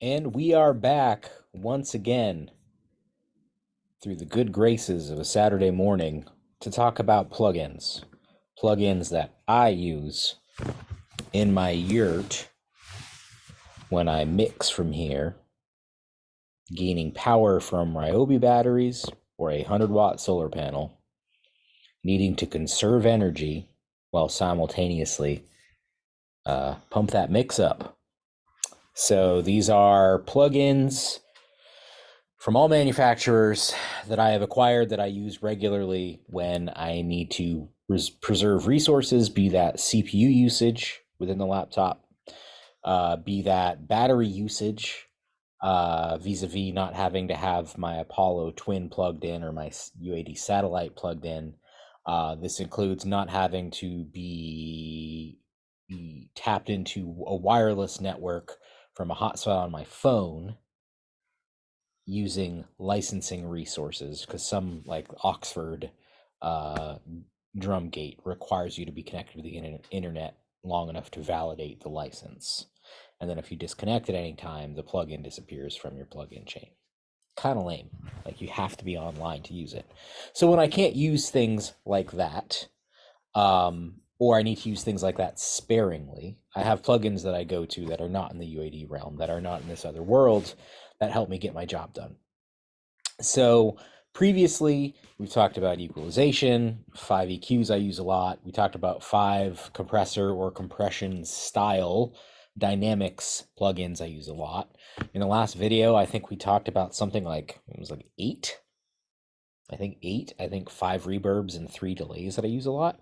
And we are back once again through the good graces of a Saturday morning to talk about plugins. Plugins that I use in my Yurt when I mix from here, gaining power from Ryobi batteries or a 100-watt solar panel, needing to conserve energy while simultaneously pump that mix up. So these are plugins from all manufacturers that I have acquired that I use regularly when I need to preserve resources, be that CPU usage within the laptop, be that battery usage, vis-a-vis not having to have my Apollo twin plugged in or my UAD satellite plugged in. This includes not having to be tapped into a wireless network from a hotspot on my phone using licensing resources, because some, like Oxford drum gate, requires you to be connected to the internet long enough to validate the license. And then if you disconnect at any time, the plugin disappears from your plugin chain. Kind of lame. Like, you have to be online to use it. So when I can't use things like that, or I need to use things like that sparingly, I have plugins that I go to that are not in the UAD realm, that are not in this other world, that help me get my job done. So previously, we've talked about equalization, 5 EQs I use a lot. We talked about 5 compressor or compression style dynamics plugins I use a lot. In the last video, I think we talked about something like, it was like 8. I think 5 reverbs and 3 delays that I use a lot.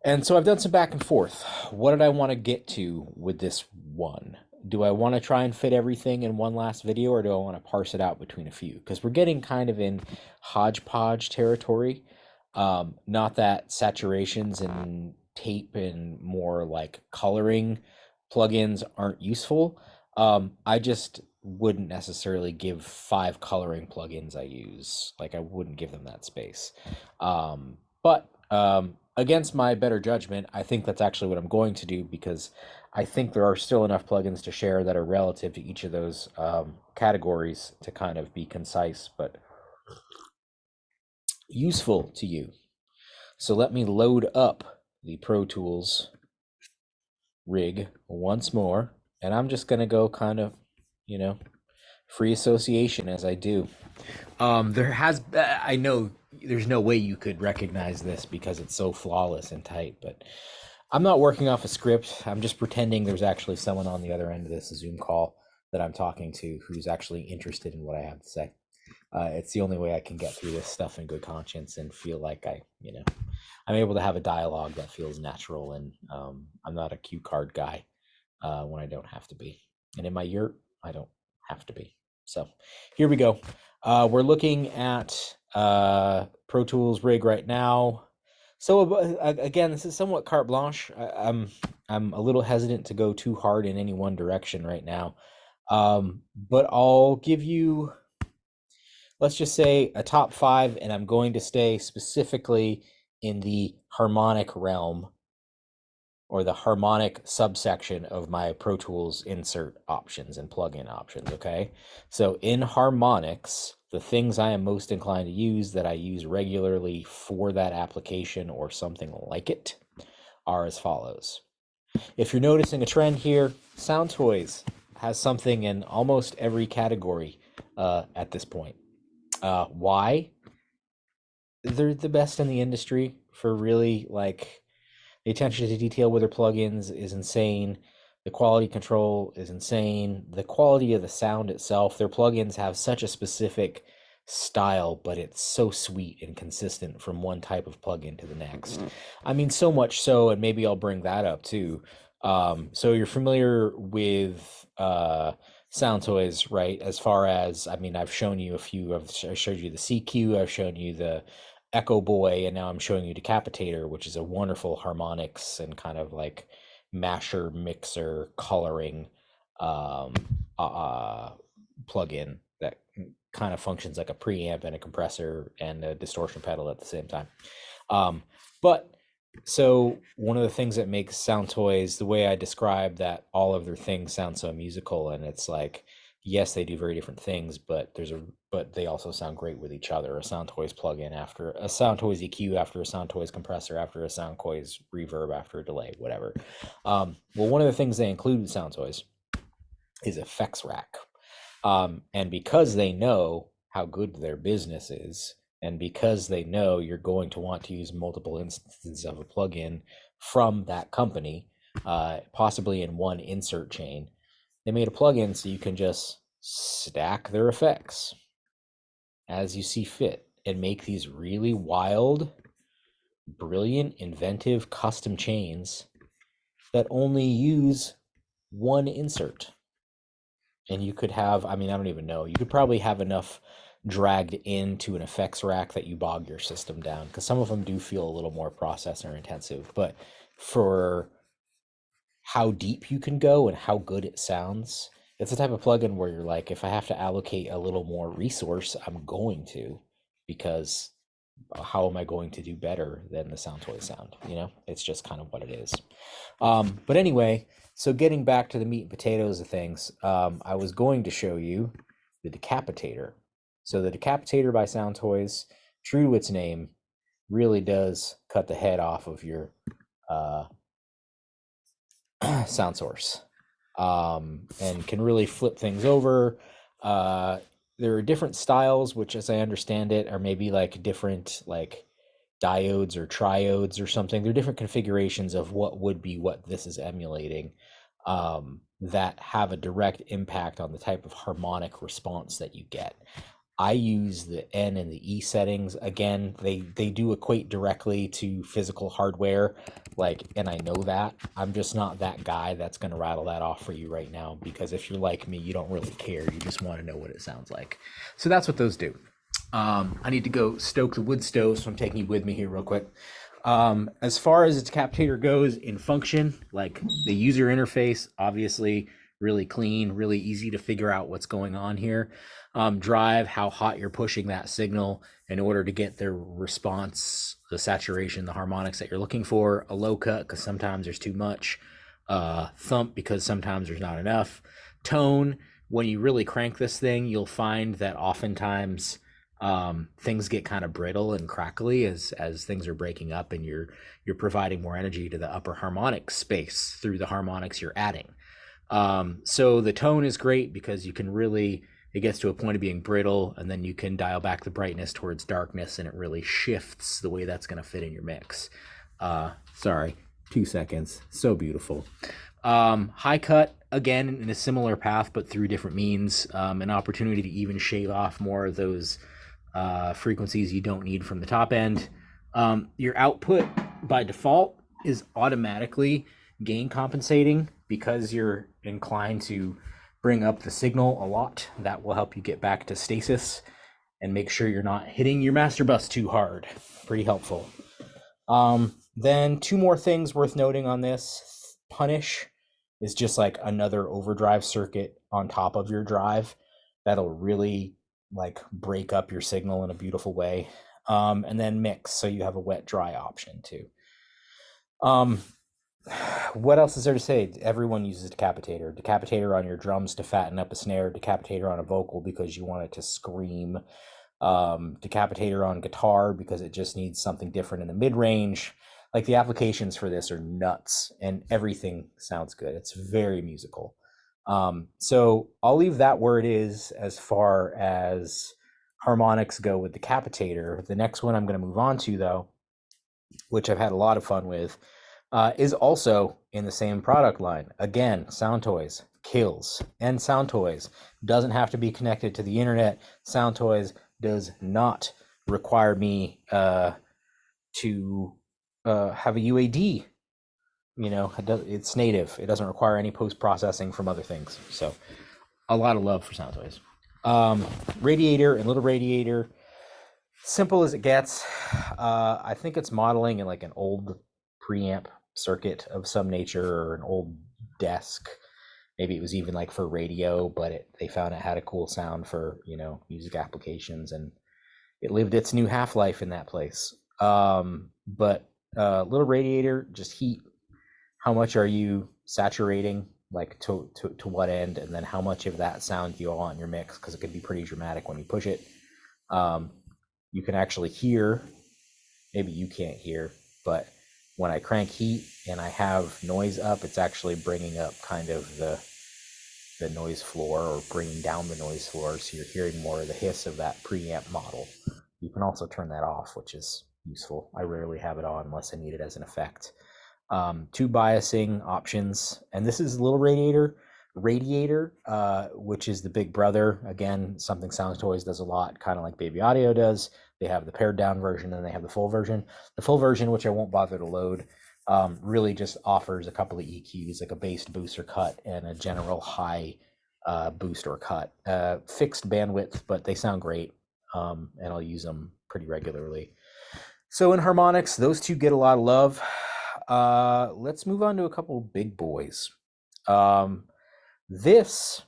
And so I've done some back and forth. What did I want to get to with this one? Do I want to try and fit everything in one last video, or do I want to parse it out between a few? Because we're getting kind of in hodgepodge territory. Not that saturations and tape and more like coloring plugins aren't useful. I just wouldn't necessarily give 5 coloring plugins I use. Like, I wouldn't give them that space. But against my better judgment, I think that's actually what I'm going to do, because I think there are still enough plugins to share that are relative to each of those categories to kind of be concise but useful to you. So let me load up the Pro Tools rig once more, and I'm just going to go kind of, free association as I do. I know there's no way you could recognize this because it's so flawless and tight, but I'm not working off a script. I'm just pretending there's actually someone on the other end of this Zoom call that I'm talking to who's actually interested in what I have to say. It's the only way I can get through this stuff in good conscience and feel like I'm able to have a dialogue that feels natural, and I'm not a cue card guy when I don't have to be. And in my Yurt, I don't have to be. So here we go. We're looking at Pro Tools rig right now. So again, this is somewhat carte blanche. I'm a little hesitant to go too hard in any one direction right now, but I'll give you, let's just say, a top 5, and I'm going to stay specifically in the harmonic realm, or the harmonic subsection of my Pro Tools insert options and plugin options, okay? So in harmonics, the things I am most inclined to use, that I use regularly for that application or something like it, are as follows. If you're noticing a trend here, Sound Toys has something in almost every category at this point. Why? They're the best in the industry for really, like, the attention to detail with their plugins is insane. The quality control is insane. The quality of the sound itself, their plugins have such a specific style, but it's so sweet and consistent from one type of plugin to the next. I mean, so much so, and maybe I'll bring that up too. So you're familiar with Sound Toys, right? As far as, I mean, I've shown you a few. I showed you the CQ. I've shown you the Echo Boy, and now I'm showing you Decapitator, which is a wonderful harmonics and kind of like masher mixer coloring plugin that kind of functions like a preamp and a compressor and a distortion pedal at the same time. But so one of the things that makes Sound Toys, the way I describe that all of their things sound so musical, and it's like yes, they do very different things, but they also sound great with each other. A Soundtoys plugin after a Soundtoys EQ, after a Soundtoys compressor, after a Soundtoys reverb, after a delay, whatever. Well, one of the things they include with Soundtoys is effects rack. And because they know how good their business is, and because they know you're going to want to use multiple instances of a plugin from that company, possibly in one insert chain, they made a plugin so you can just stack their effects as you see fit and make these really wild, brilliant, inventive custom chains that only use one insert. And you could have, I mean, I don't even know, you could probably have enough dragged into an effects rack that you bog your system down, because some of them do feel a little more processor intensive. But for how deep you can go and how good it sounds, it's the type of plugin where you're like, if I have to allocate a little more resource, I'm going to, because how am I going to do better than the Soundtoys sound? You know, it's just kind of what it is. But anyway, so getting back to the meat and potatoes of things, I was going to show you the Decapitator. So the Decapitator by Soundtoys, true to its name, really does cut the head off of your sound source, and can really flip things over. There are different styles, which, as I understand it, are maybe like different like diodes or triodes or something. They're different configurations of what would be what this is emulating, that have a direct impact on the type of harmonic response that you get. I use the N and the E settings. Again, they do equate directly to physical hardware, like, and I know that. I'm just not that guy that's going to rattle that off for you right now, because if you're like me, you don't really care. You just want to know what it sounds like. So that's what those do. I need to go stoke the wood stove, so I'm taking you with me here real quick. As far as its Decapitator goes in function, like the user interface, obviously really clean, really easy to figure out what's going on here. Drive, how hot you're pushing that signal in order to get the response, the saturation, the harmonics that you're looking for. A low cut, because sometimes there's too much. Thump, because sometimes there's not enough. Tone, when you really crank this thing, you'll find that oftentimes things get kind of brittle and crackly as things are breaking up, and you're providing more energy to the upper harmonic space through the harmonics you're adding. So the tone is great because you can really, it gets to a point of being brittle, and then you can dial back the brightness towards darkness, and it really shifts the way that's going to fit in your mix. Sorry, 2 seconds. So beautiful. High cut, again, in a similar path, but through different means. An opportunity to even shave off more of those frequencies you don't need from the top end. Your output by default is automatically gain compensating, because you're inclined to bring up the signal a lot. That will help you get back to stasis and make sure you're not hitting your master bus too hard. Pretty helpful. Then 2 more things worth noting on this. Punish is just like another overdrive circuit on top of your drive that'll really like break up your signal in a beautiful way. And then mix, so you have a wet dry option too. What else is there to say? Everyone uses Decapitator. Decapitator on your drums to fatten up a snare. Decapitator on a vocal because you want it to scream. Decapitator on guitar because it just needs something different in the mid-range. Like, the applications for this are nuts, and everything sounds good. It's very musical. So I'll leave that where it is as far as harmonics go with Decapitator. The next one I'm going to move on to, though, which I've had a lot of fun with, is also in the same product line. Again, Soundtoys kills, and Soundtoys doesn't have to be connected to the internet. Soundtoys does not require me to have a UAD. You know, it's native. It doesn't require any post-processing from other things. So a lot of love for Soundtoys. Radiator and little radiator, simple as it gets. I think it's modeling in like an old preamp circuit of some nature, or an old desk. Maybe it was even like for radio, but they found it had a cool sound for, you know, music applications, and it lived its new half-life in that place. But little radiator, just heat. How much are you saturating like to what end, and then how much of that sound you want in your mix, because it can be pretty dramatic when you push it. You can actually hear, maybe you can't hear, but when I crank heat and I have noise up, it's actually bringing up kind of the noise floor, or bringing down the noise floor, so you're hearing more of the hiss of that preamp model. You can also turn that off, which is useful. I rarely have it on unless I need it as an effect. Two biasing options, and this is a little radiator, which is the big brother. Again, something Sound Toys does a lot, kind of like Baby Audio does. They have the pared down version, and they have the full version. The full version, which I won't bother to load, really just offers a couple of EQs, like a bass boost or cut, and a general high boost or cut. Fixed bandwidth, but they sound great, and I'll use them pretty regularly. So in harmonics, those two get a lot of love. Let's move on to a couple of big boys. So this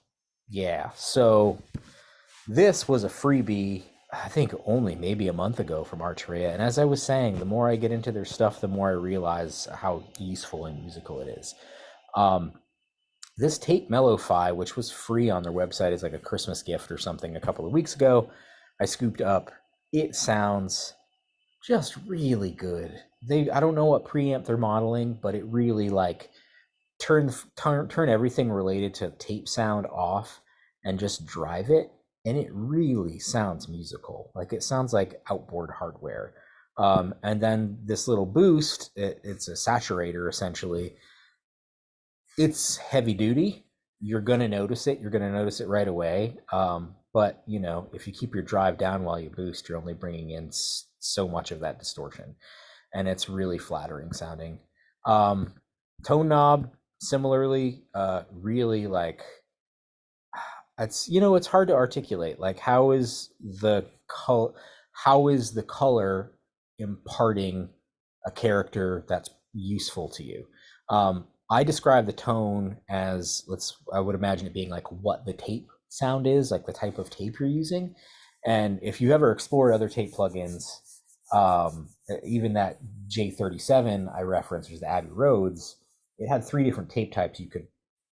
was a freebie, I think only maybe a month ago from Archeria. And as I was saying, the more I get into their stuff, the more I realize how useful and musical it is. This tape Mellow-Fi, which was free on their website as like a Christmas gift or something a couple of weeks ago, I scooped up. It sounds just really good. I don't know what preamp they're modeling, but it really like turn everything related to tape sound off and just drive it, and it really sounds musical. Like it sounds like outboard hardware. And then this little boost, it's a saturator essentially. It's heavy duty. You're gonna notice it. You're gonna notice it right away. But you know, if you keep your drive down while you boost, you're only bringing in so much of that distortion, and it's really flattering sounding. Tone knob, similarly, really like, it's, you know, it's hard to articulate. Like, how is the color imparting a character that's useful to you? I describe the tone as, I would imagine it being like what the tape sound is, like the type of tape you're using. And if you ever explored other tape plugins, even that J37 I referenced, which is the Abbey Roads, it had 3 different tape types you could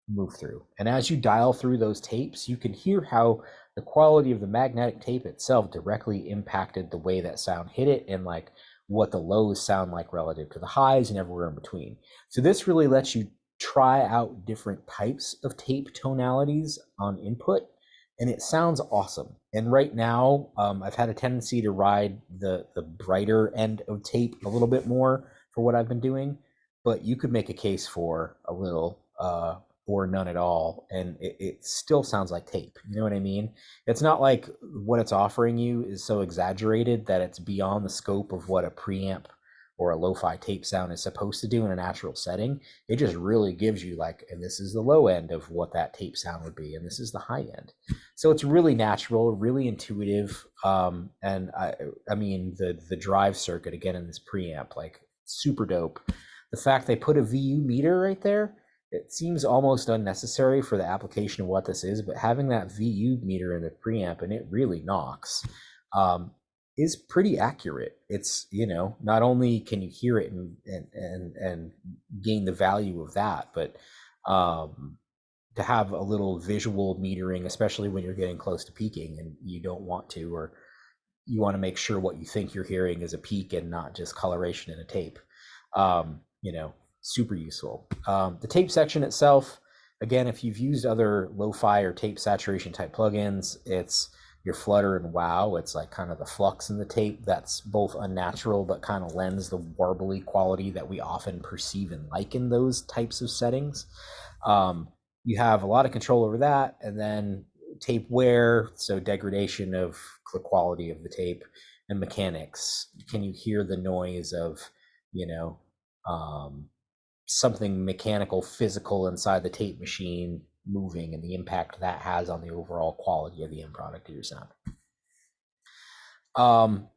move through. And as you dial through those tapes, you can hear how the quality of the magnetic tape itself directly impacted the way that sound hit it, and like what the lows sound like relative to the highs and everywhere in between. So this really lets you try out different types of tape tonalities on input, and it sounds awesome. And right now, I've had a tendency to ride the brighter end of tape a little bit more for what I've been doing, but you could make a case for a little or none at all, and it still sounds like tape. You know what I mean? It's not like what it's offering you is so exaggerated that it's beyond the scope of what a preamp or a lo-fi tape sound is supposed to do in a natural setting. It just really gives you like, and this is the low end of what that tape sound would be, and this is the high end. So it's really natural, really intuitive. And I mean, the drive circuit again in this preamp, like super dope. The fact they put a VU meter right there, it seems almost unnecessary for the application of what this is, but having that VU meter in the preamp, and it really knocks, is pretty accurate. It's, you know, not only can you hear it and gain the value of that, but to have a little visual metering, especially when you're getting close to peaking and you don't want to, or you want to make sure what you think you're hearing is a peak and not just coloration in a tape, you know, super useful. The tape section itself, again, if you've used other lo-fi or tape saturation type plugins, it's your flutter and wow. It's like kind of the flux in the tape that's both unnatural but kind of lends the warbly quality that we often perceive and like in those types of settings. You have a lot of control over that, and then tape wear, so degradation of the quality of the tape, and mechanics. Can you hear the noise of, you know, something mechanical, physical inside the tape machine moving, and the impact that has on the overall quality of the end product of your sound.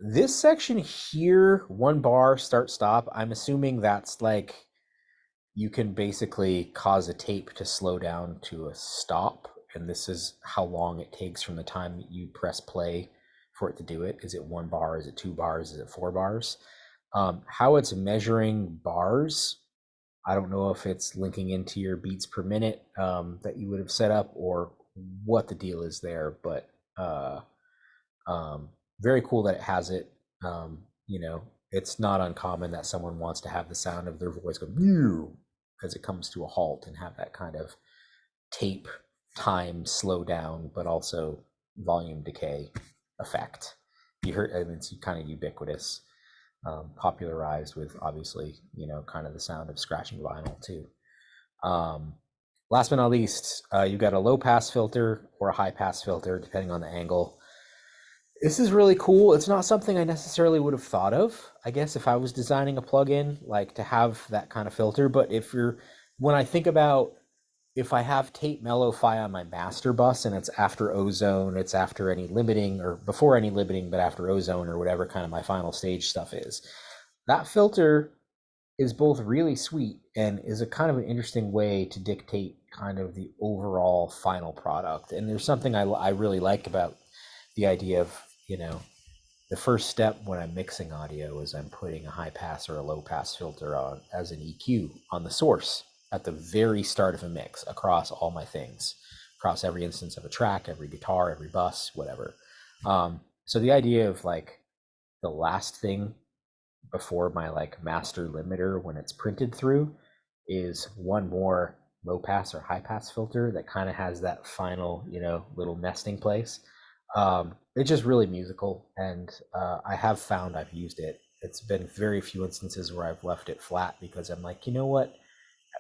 This section here, 1 bar, start stop, I'm assuming that's like, you can basically cause a tape to slow down to a stop, and this is how long it takes from the time you press play for it to do it. Is it 1 bar? Is it 2 bars? Is it 4 bars? How it's measuring bars, I don't know if it's linking into your beats per minute that you would have set up or what the deal is there, but very cool that it has it. You know, it's not uncommon that someone wants to have the sound of their voice go as it comes to a halt and have that kind of tape time slow down, but also volume decay effect. You heard, I mean, it's kind of ubiquitous, popularized with obviously, you know, kind of the sound of scratching vinyl too. Last but not least, you've got a low pass filter or a high pass filter, depending on the angle. This is really cool. It's not something I necessarily would have thought of, I guess, if I was designing a plugin, like to have that kind of filter. But when I think about if I have tape mellow-fi on my master bus and it's after ozone, it's after any limiting or before any limiting, but after ozone or whatever kind of my final stage stuff is, that filter is both really sweet and is a kind of an interesting way to dictate kind of the overall final product. And there's something I really like about the idea of, you know, the first step when I'm mixing audio is I'm putting a high pass or a low pass filter on as an EQ on the source at the very start of a mix across all my things, across every instance of a track, every guitar, every bus, whatever. So the idea of like the last thing before my like master limiter when it's printed through is one more low pass or high pass filter that kind of has that final, you know, little nesting place. It's just really musical, and I have found I've used it. It's been very few instances where I've left it flat because I'm like, you know what?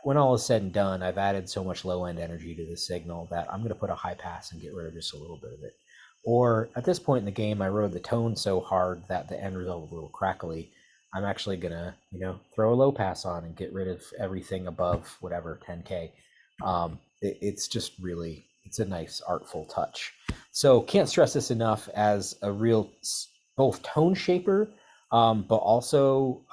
When all is said and done, I've added so much low end energy to the signal that I'm going to put a high pass and get rid of just a little bit of it. Or at this point in the game, I rode the tone so hard that the end result was a little crackly. I'm actually going to, you know, throw a low pass on and get rid of everything above whatever 10K. It's just really, it's a nice artful touch. So can't stress this enough as a real both tone shaper, but also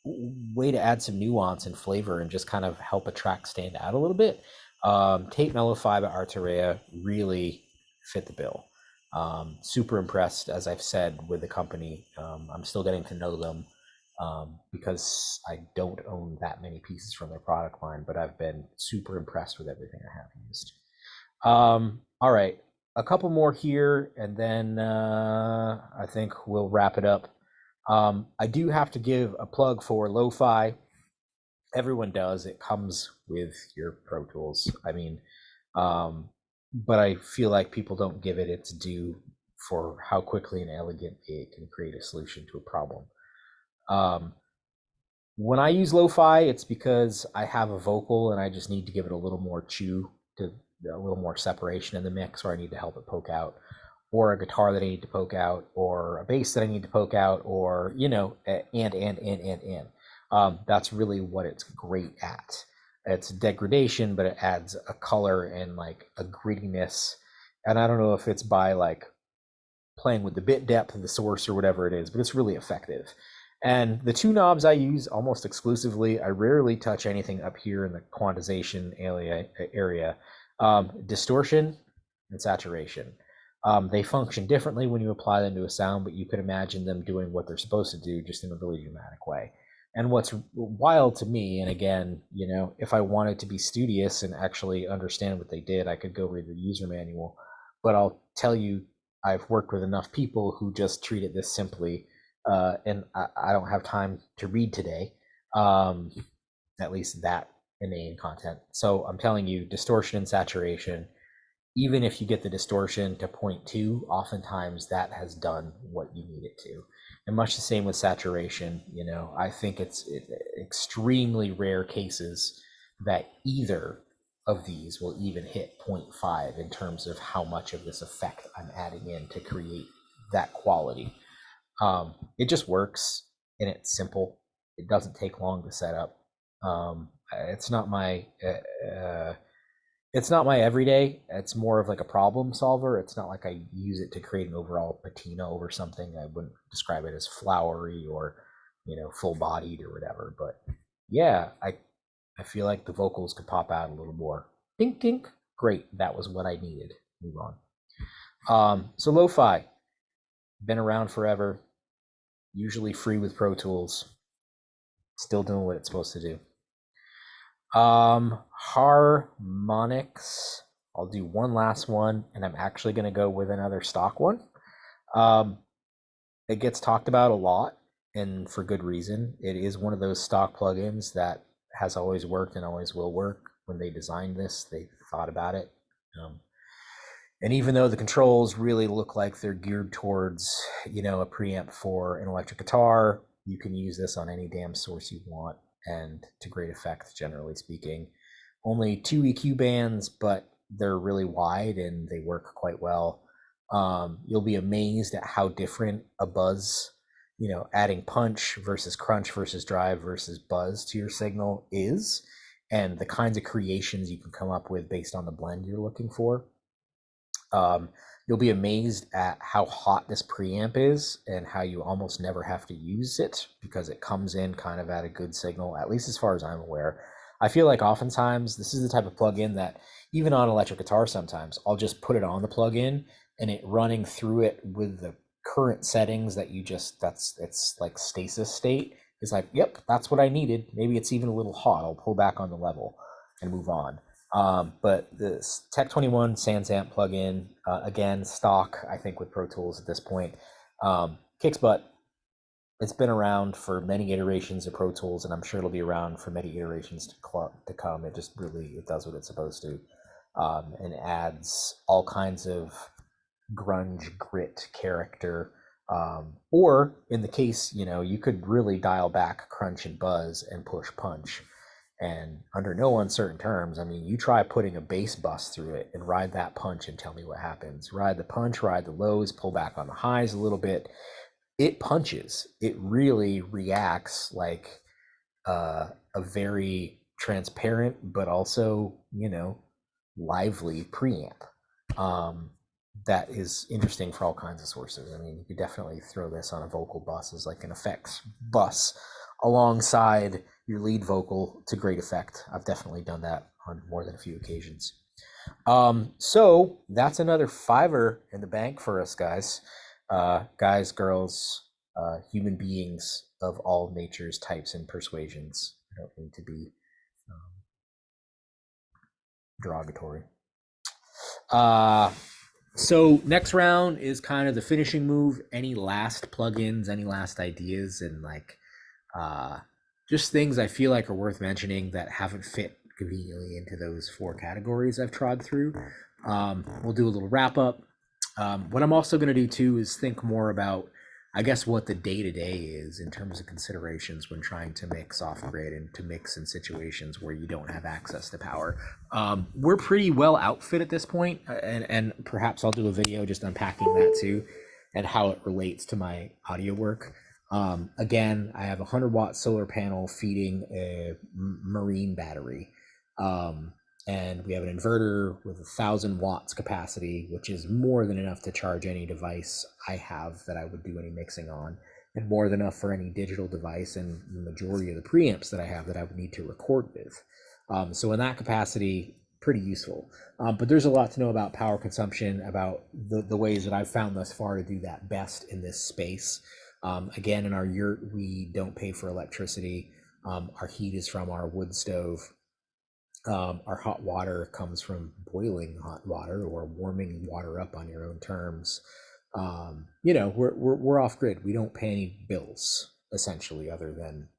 way to add some nuance and flavor and just kind of help a track stand out a little bit. Tape Mellow 5 at Arteria really fit the bill. Super impressed, as I've said, with the company. I'm still getting to know them because I don't own that many pieces from their product line, but I've been super impressed with everything I have used. All right, a couple more here, and then I think we'll wrap it up. I do have to give a plug for Lo-Fi. Everyone does. It comes with your Pro Tools. I mean, but I feel like people don't give it its due for how quickly and elegantly it can create a solution to a problem. When I use Lo-Fi, it's because I have a vocal and I just need to give it a little more chew, to a little more separation in the mix, or I need to help it poke out, or a guitar that I need to poke out, or a bass that I need to poke out, or, you know, and. That's really what it's great at. It's degradation, but it adds a color and like a grittiness. And I don't know if it's by like playing with the bit depth of the source or whatever it is, but it's really effective. And the two knobs I use almost exclusively, I rarely touch anything up here in the quantization area. Distortion and saturation. They function differently when you apply them to a sound, but you could imagine them doing what they're supposed to do just in a really dramatic way. And what's wild to me, and again, you know, if I wanted to be studious and actually understand what they did, I could go read the user manual. But I'll tell you, I've worked with enough people who just treat it this simply, and I don't have time to read today, at least that inane content. So I'm telling you, distortion and saturation, even if you get the distortion to 0.2, oftentimes that has done what you need it to. And much the same with saturation. You know, I think it's extremely rare cases that either of these will even hit 0.5 in terms of how much of this effect I'm adding in to create that quality. It just works and it's simple. It doesn't take long to set up. It's not my it's not my everyday. It's more of like a problem solver. It's not like I use it to create an overall patina over something. I wouldn't describe it as flowery or, you know, full bodied or whatever. But yeah, I feel like the vocals could pop out a little more. Dink dink. Great. That was what I needed. Move on. So lo-fi, been around forever, usually free with Pro Tools, still doing what it's supposed to do. Harmonics. I'll do one last one, and I'm actually going to go with another stock one. Um, it gets talked about a lot, and for good reason. It is one of those stock plugins that has always worked and always will work. When they designed this, they thought about it. Um, and even though the controls really look like they're geared towards, a preamp for an electric guitar, you can use this on any damn source you want, and to great effect, generally speaking. Only two EQ bands, but they're really wide and they work quite well. You'll be amazed at how different a buzz, adding punch versus crunch versus drive versus buzz to your signal is, and the kinds of creations you can come up with based on the blend you're looking for. Um, you'll be amazed at how hot this preamp is and how you almost never have to use it because it comes in kind of at a good signal, at least as far as I'm aware. I feel like oftentimes this is the type of plugin that even on electric guitar sometimes I'll just put it on the plugin and it running through it with the current settings that it's like stasis state. It's like, yep, that's what I needed. Maybe it's even a little hot. I'll pull back on the level and move on. But this Tech21 SansAmp plugin, again, stock, I think, with Pro Tools at this point, kicks butt. It's been around for many iterations of Pro Tools, and I'm sure it'll be around for many iterations to come. It just really, it does what it's supposed to, and adds all kinds of grunge grit character. Or in the case, you could really dial back crunch and buzz and push punch. And under no uncertain terms, I mean, you try putting a bass bus through it and ride that punch and tell me what happens. Ride the punch, ride the lows, pull back on the highs a little bit. It punches. It really reacts like a very transparent, but also, lively preamp. That is interesting for all kinds of sources. I mean, you could definitely throw this on a vocal bus as like an effects bus alongside your lead vocal to great effect. I've definitely done that on more than a few occasions. So that's another $5 in the bank for us, guys. Guys, girls, human beings of all natures, types, and persuasions. I don't mean to be derogatory. So next round is kind of the finishing move. Any last plugins, any last ideas, and just things I feel like are worth mentioning that haven't fit conveniently into those 4 categories I've trod through. We'll do a little wrap up. What I'm also going to do too is think more about, I guess, what the day-to-day is in terms of considerations when trying to mix off-grid and to mix in situations where you don't have access to power. We're pretty well outfit at this point, and perhaps I'll do a video just unpacking that too and how it relates to my audio work. Again, I have a 100-watt solar panel feeding a marine battery. And we have an inverter with 1,000 watts capacity, which is more than enough to charge any device I have that I would do any mixing on, and more than enough for any digital device and the majority of the preamps that I have that I would need to record with. So in that capacity, pretty useful. But there's a lot to know about power consumption, about the ways that I've found thus far to do that best in this space. Again, in our yurt, we don't pay for electricity. Our heat is from our wood stove. Our hot water comes from boiling hot water or warming water up on your own terms. We're off grid. We don't pay any bills essentially, other than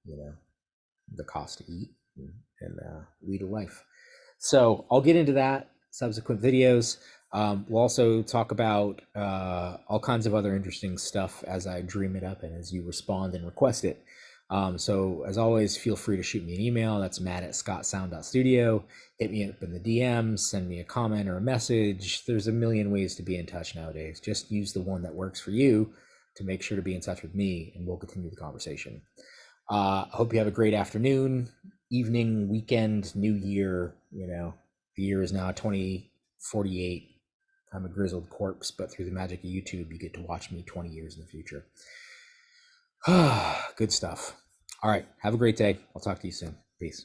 the cost to eat and lead a life. So I'll get into that subsequent videos. We'll also talk about all kinds of other interesting stuff as I dream it up and as you respond and request it. So as always, feel free to shoot me an email. That's matt@scottsound.studio. Hit me up in the DMs, send me a comment or a message. There's a million ways to be in touch nowadays. Just use the one that works for you to make sure to be in touch with me, and we'll continue the conversation. I hope you have a great afternoon, evening, weekend, new year. The year is now 2048. I'm a grizzled corpse, but through the magic of YouTube, you get to watch me 20 years in the future. Good stuff. All right. Have a great day. I'll talk to you soon. Peace.